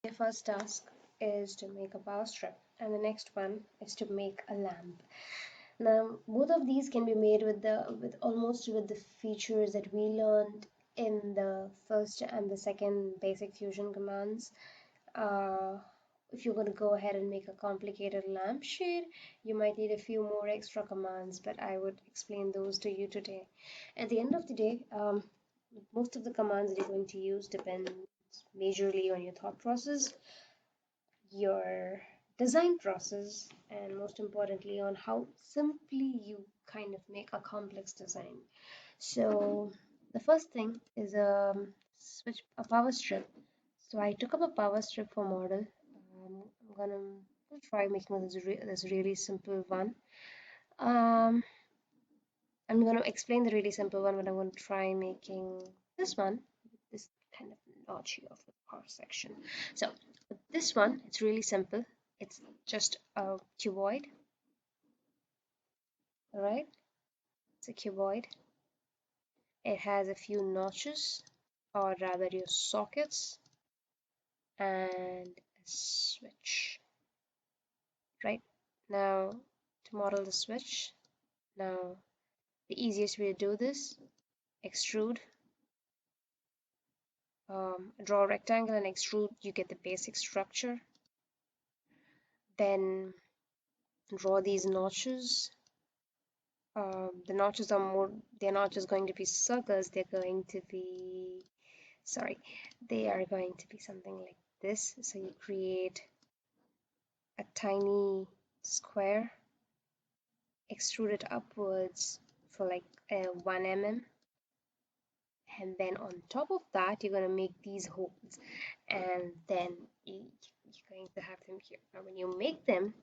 The first task is to make a power strip, and the next one is to make a lamp. Now, both of these can be made with the features that we learned in the first and the second basic fusion commands. Uh, if you're going to go ahead and make a complicated lampshade, you might need a few more extra commands, but I would explain those to you today. At the end of the day, most of the commands that you're going to use depends majorly on your thought process, your design process, and most importantly, on how simply you kind of make a complex design. So, the first thing is a power strip. So, I took up a power strip for model. I'm gonna try making this really simple one. Um, I'm going to explain the really simple one, but I'm going to try making this one, this kind of notchy of the cross section. So this one, it's really simple. It's just a cuboid, all right? It's a cuboid. It has a few notches, or rather your sockets, and a switch, right? Now, to model the switch, now the easiest way to do this, extrude, draw a rectangle and extrude, you get the basic structure. Then draw these notches. The notches are more, they're not just going to be circles, they're going to be, sorry, they are going to be something like this. So you create a tiny square, extrude it upwards for like 1 mm, and then on top of that you're going to make these holes, and then you're going to have them here. Now when you make them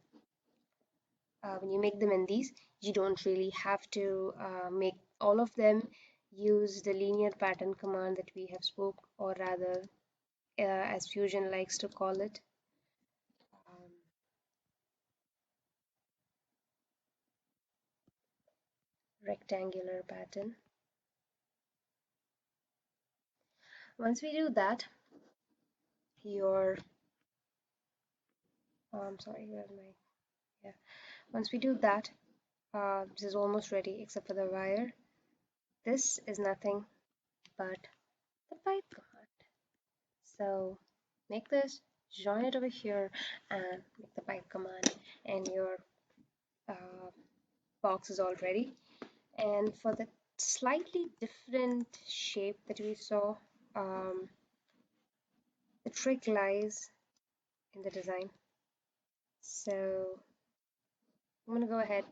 in these, you don't really have to make all of them. Use the linear pattern command that we have spoke, or rather as Fusion likes to call it, um, rectangular pattern. Once we do that, your I'm sorry, where's my, yeah, once we do that, this is almost ready except for the wire. This is nothing but the pipe command. So make this, join it over here, and make the pipe command, and your uh, box is all ready. And for the slightly different shape that we saw, um, the trick lies in the design. So I'm gonna go ahead.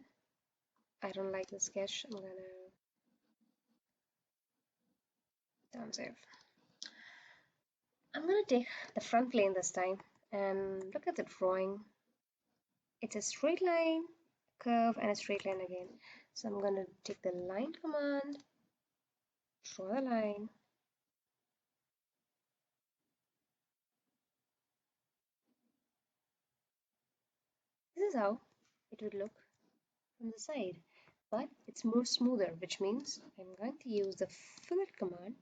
I don't like the sketch. I'm gonna downsave. I'm gonna take the front plane this time and look at the drawing. It's a straight line, curve, and a straight line again. So I'm gonna take the line command, draw the line. This is how it would look from the side, but it's more smoother, which means I'm going to use the fillet command,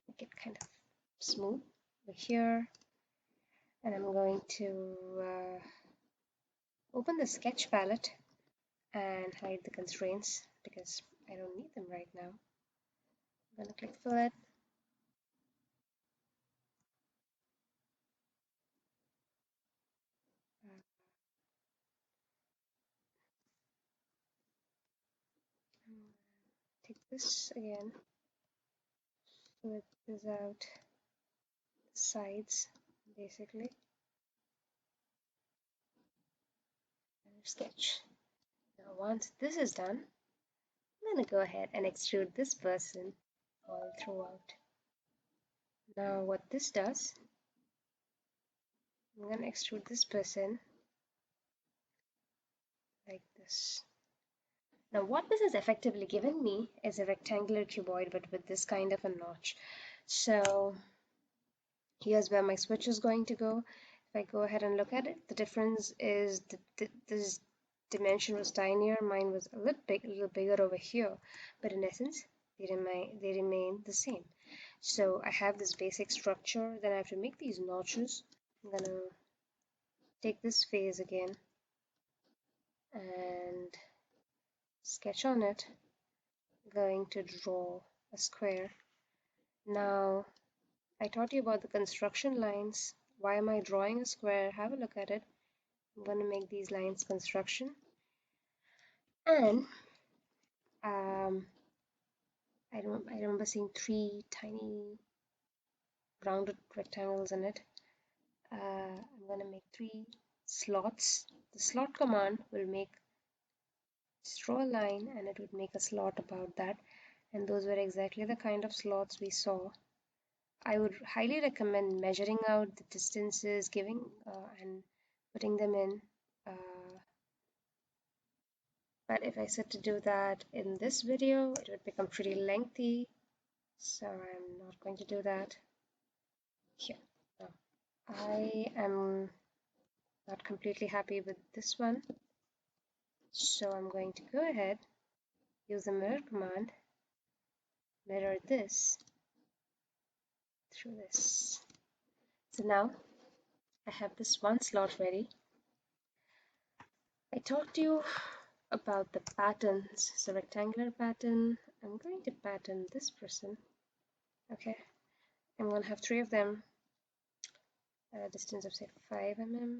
make it kind of smooth over here, and I'm going to open the sketch palette and hide the constraints because I don't need them right now. I'm going to click fillet. Take this again, fillet this out the sides basically, and sketch. Now once this is done, I'm going to go ahead and extrude this person all throughout. Now what this does, I'm going to extrude this person like this. Now what this has effectively given me is a rectangular cuboid but with this kind of a notch. So here's where my switch is going to go. If I go ahead and look at it, the difference is this dimension was tinier, mine was a little bigger over here, but in essence they remain the same. So I have this basic structure, then I have to make these notches. I'm gonna take this face again and sketch on it. Going to draw a square. Now, I taught you about the construction lines. Why am I drawing a square? Have a look at it. I'm going to make these lines construction. And I remember seeing 3 tiny rounded rectangles in it. I'm going to make 3 slots. The slot command will make, just draw a line and it would make a slot about that. And those were exactly the kind of slots we saw. I would highly recommend measuring out the distances, giving and putting them in. But if I said to do that in this video, it would become pretty lengthy. So I'm not going to do that here. No. I am not completely happy with this one. So I'm going to go ahead, use the mirror command, mirror this through this. So now I have this one slot ready. I talked to you about the patterns. So rectangular pattern, I'm going to pattern this person. Okay, I'm going to have 3 of them at a distance of say 5 mm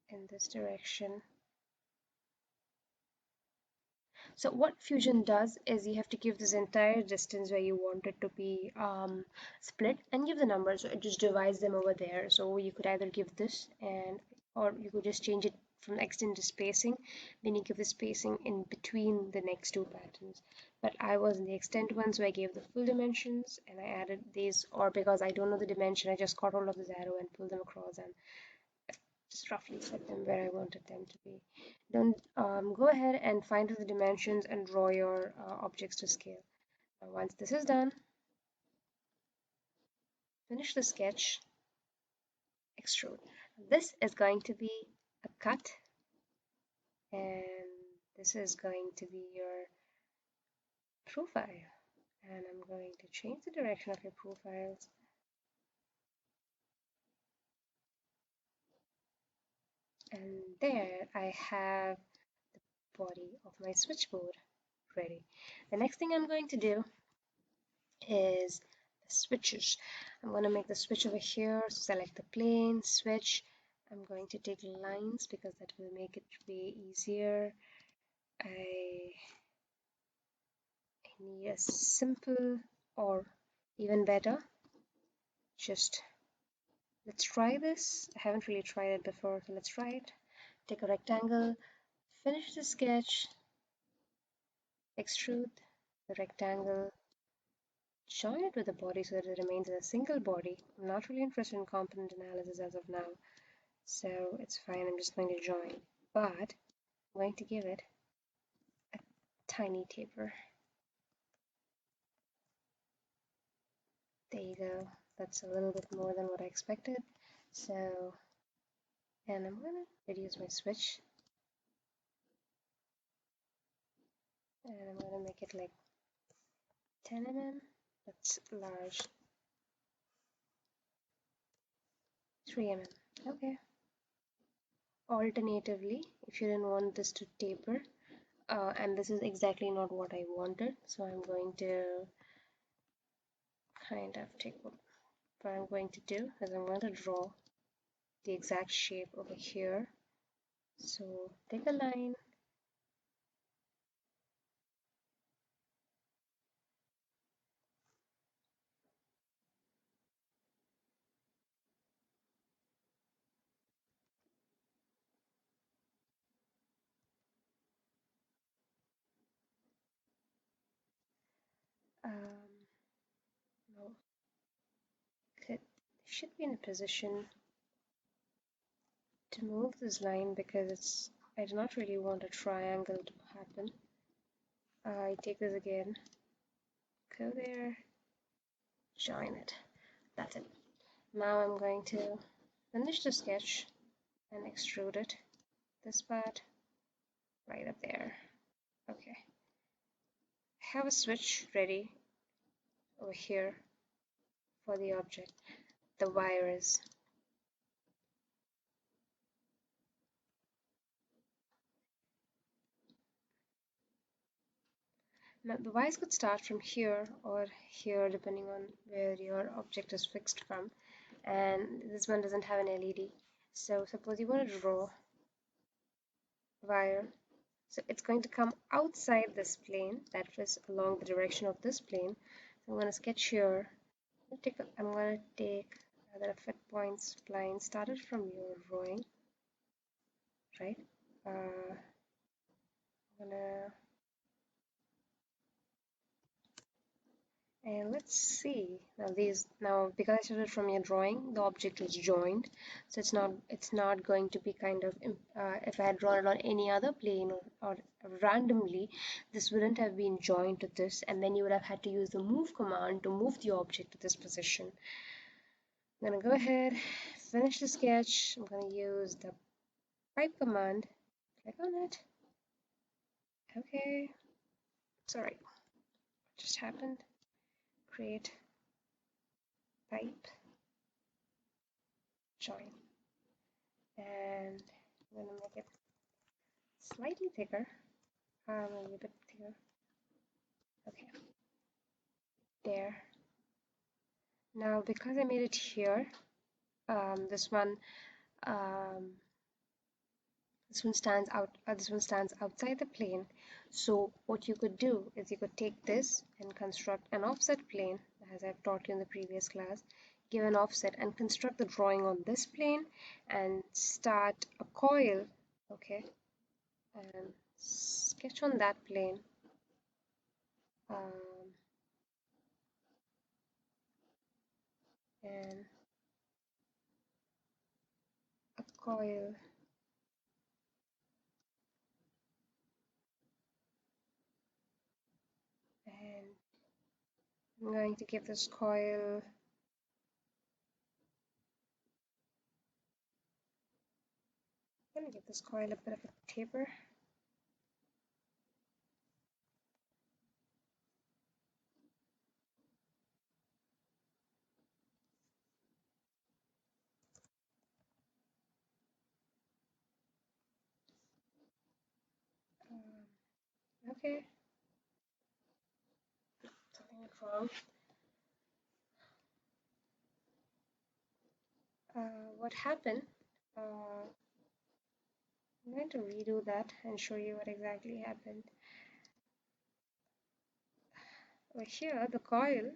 in this direction. So what Fusion does is you have to give this entire distance where you want it to be split and give the number, so it just divides them over there. So you could either give this or you could just change it from extent to spacing, then you give the spacing in between the next 2 patterns. But I was in the extent one, so I gave the full dimensions and I added these, or because I don't know the dimension, I just got hold of this arrow and pulled them across and just roughly set them where I wanted them to be. Then go ahead and find the dimensions and draw your objects to scale. Now, once this is done, finish the sketch, extrude. This is going to be a cut, and this is going to be your profile. And I'm going to change the direction of your profiles. And there I have the body of my switchboard ready. The next thing I'm going to do is the switches. I'm going to make the switch over here, select the plane, switch. I'm going to take lines because that will make it way easier. I need a simple, or even better, just let's try this. I haven't really tried it before, so let's try it. Take a rectangle, finish the sketch, extrude the rectangle, join it with the body so that it remains a single body. I'm not really interested in component analysis as of now, so it's fine. I'm just going to join, but I'm going to give it a tiny taper. There you go. That's a little bit more than what I expected. So, and I'm going to reduce my switch, and I'm going to make it like 10 mm. That's large. 3 mm. Okay. Alternatively, if you didn't want this to taper, and this is exactly not what I wanted, so I'm going to kind of take what I'm going to do is I'm going to draw the exact shape over here. So take a line, no, should be in a position to move this line because I do not really want a triangle to happen. I take this again, go there, join it. That's it. Now I'm going to finish the sketch and extrude it. This part right up there. Okay. I have a switch ready over here for the object, the wires. Now the wires could start from here or here depending on where your object is fixed from, and this one doesn't have an LED. So suppose you want to draw wire, so it's going to come outside this plane, that is along the direction of this plane. So I'm going to sketch here. I'm going to take the fit points line started from your drawing, right? I'm gonna, and let's see now because I started from your drawing, the object is joined, so it's not going to be kind of if I had drawn it on any other plane or randomly, this wouldn't have been joined to this, and then you would have had to use the move command to move the object to this position. I'm gonna go ahead, finish the sketch. I'm gonna use the pipe command, click on it. Okay, it's alright. What just happened? Create pipe join, and I'm gonna make it slightly thicker, maybe a bit thicker. Okay, there. Now because I made it here, this one um, this one stands out. This one stands outside the plane. So what you could do is you could take this and construct an offset plane, as I've taught you in the previous class. Give an offset and construct the drawing on this plane and start a coil. Okay, and sketch on that plane. And a coil, and I'm going to give this coil a bit of a taper. Okay, something went wrong. What happened? I'm going to redo that and show you what exactly happened. Over here, the coil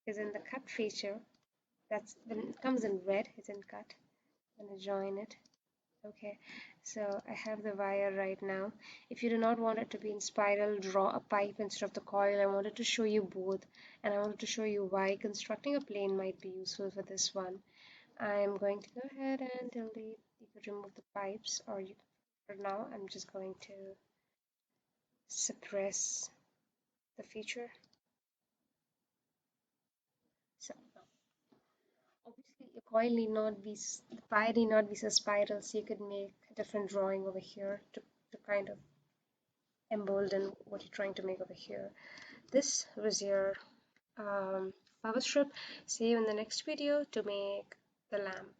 is in the cut feature. That's when it comes in red, it's in cut. I'm going to join it. Okay, so I have the wire right now. If you do not want it to be in spiral, draw a pipe instead of the coil. I wanted to show you both, and I wanted to show you why constructing a plane might be useful for this one. I'm going to go ahead and delete. You could remove the pipes, or you, for now, I'm just going to suppress the feature. So obviously, your coil need not be, the wire need not be so spiral, so you could make a different drawing over here to kind of embolden what you're trying to make over here. This was your power strip. See you in the next video to make the lamp.